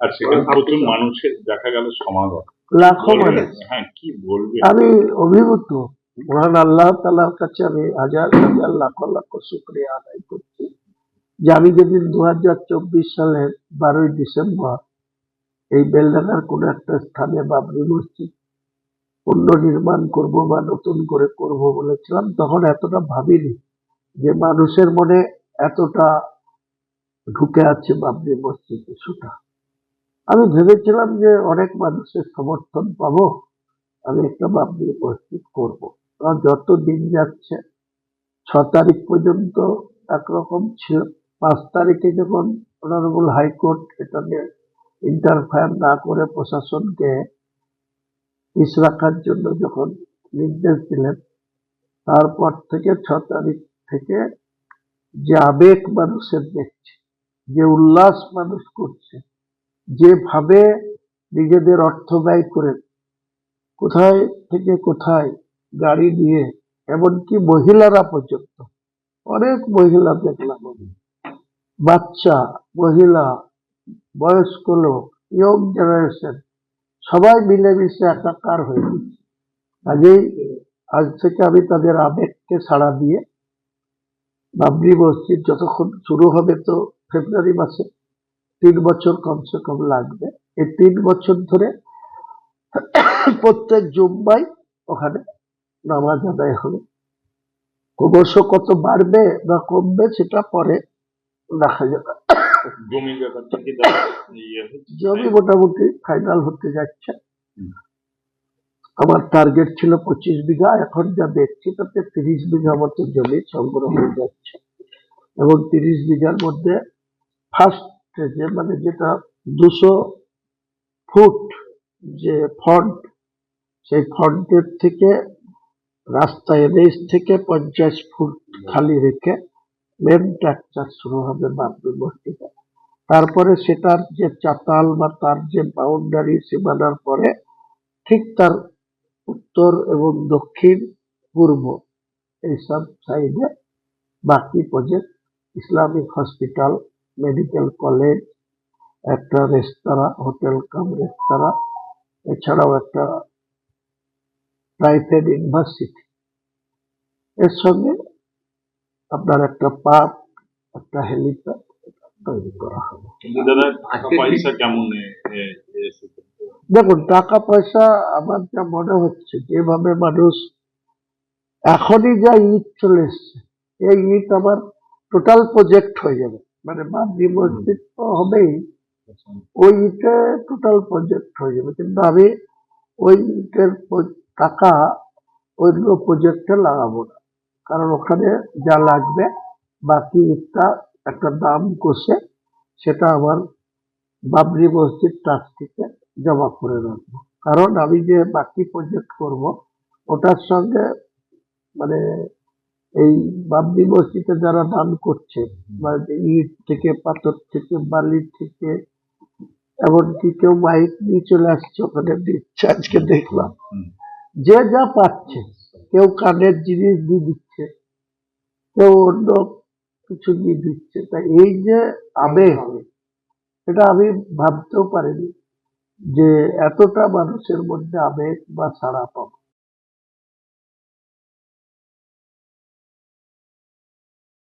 আর সেখানে প্রচুর মানুষের দেখা গেল সমাগম, লাখো মানুষ। হ্যাঁ কি বলবে, আমি অভিভূত। মহান আল্লাহ তাআলার কাছে আমি হাজার হাজার লাখ লাখ শুকরিয়া আদায় করছি যে আমি যেদিন 2024 সালের 12ই ডিসেম্বর এই বেলডাঙ্গার কোন একটা স্থানে বাবরি মসজিদ পুনর্নির্মাণ করব বা নতুন করে করব বলেছিলাম, তখন এতটা ভাবিনি যে মানুষের মনে এতটা ঢুকে আছে বাবরি মসজিদ ইস্যুটা। আমি ভেবেছিলাম যে অনেক মানুষের সমর্থন পাবো, আমি একটা বাবরি মসজিদ করবো। যত দিন যাচ্ছে 6 তারিখ পর্যন্ত একরকম ছিল। 5 তারিখে যখন অনারেবল হাইকোর্ট এটা নিয়ে ইন্টারফায়ার না করে প্রশাসনকে পিছ রাখার জন্য যখন নির্দেশ দিলেন, তারপর থেকে 6 তারিখ থেকে যে আবেগ মানুষের দেখছে, যে উল্লাস মানুষ করছে, যেভাবে নিজেদের অর্থ ব্যয় করে কোথায় থেকে কোথায় গাড়ি নিয়ে, এমনকি মহিলারা পর্যন্ত, অনেক মহিলা দেখলাম আমি, বাচ্চা, মহিলা, বয়স্ক লোক, ইয়ং জেনারেশন সবাই মিলেমিশে একাকার হয়ে গেছে। কাজেই আজ থেকে আমি তাদের আবেগকে সাড়া দিয়ে বাবরি মসজিদ যতক্ষণ শুরু হবে, তো ফেব্রুয়ারি মাসে 3 বছর কমসে কম লাগবে। এই 3 বছর ধরে প্রত্যেক জুম্মায় ওখানে নামাজ আদায় হবে। অবশ্য কত বাড়বে বা কমবে সেটা পরে দেখা যাবে। জমি মোটামুটি ফাইনাল হতে যাচ্ছে। আমার টার্গেট ছিল 25 বিঘা, এখন যা দেখছি তাতে 30 বিঘা মতো জমি সংগ্রহ হয়ে যাচ্ছে এবং 30 বিঘার মধ্যে ফার্স্ট স্টেজে, মানে যেটা 200 ফুট যে ফ্রন্ট, সেই ফ্রন্টের থেকে রাস্তায় রেস থেকে 50 ফুট খালি রেখে মেন স্ট্রাকচার শুরু হবে বাবরি মসজিদে। তারপরে সেটার যে চাতাল বা তার যে বাউন্ডারি সীমানার পরে ঠিক তার উত্তর এবং দক্ষিণ পূর্ব এইসব সাইডে বাকি project, Islamic hospital, medical college, একটা রেস্তোরাঁ, হোটেল কাম রেস্তোরাঁ, এছাড়াও একটা প্রাইভেট ইউনিভার্সিটি, এর সঙ্গে আপনার একটা পার্ক, একটা হেলিপ্যাড তৈরি করা হবে। দেখুন, টাকা পয়সা আমার যা মনে হচ্ছে, যেভাবে মানুষ এখনই যা ইট চলে এসছে, এই ইট আমার টোটাল প্রজেক্ট হয়ে যাবে, মানে বাবরি মসজিদ তো হবেই, ওই ইটে টোটাল প্রজেক্ট হয়ে যাবে। কিন্তু আমি ওই ইটের টাকা অন্য প্রজেক্টে লাগাবো না, কারণ ওখানে যা লাগবে বাকি ইটটা একটা দাম কষে সেটা আমার বাবরি মসজিদ ট্রাস্টিতে জমা করে রাখবো। কারণ আমি যে বাকি প্রজেক্ট করব ওটার সঙ্গে, মানে এই বাবরি মসজিদে যারা দান করছে, মানে ইট থেকে, পাথর থেকে, বালি থেকে, এমনকি কেউ মাইক নিয়ে চলে আসছে ওখানে দিচ্ছে, আজকে দেখলাম, যে যা পাচ্ছে, কেউ কানের জিনিস দিয়ে দিচ্ছে, কেউ অন্য কিছু দিয়ে দিচ্ছে। তাই এই যে আবেগ, এটা আমি ভাবতেও পারিনি যে এতটা মানুষের মধ্যে আবেগ বা সাড়া পাবো।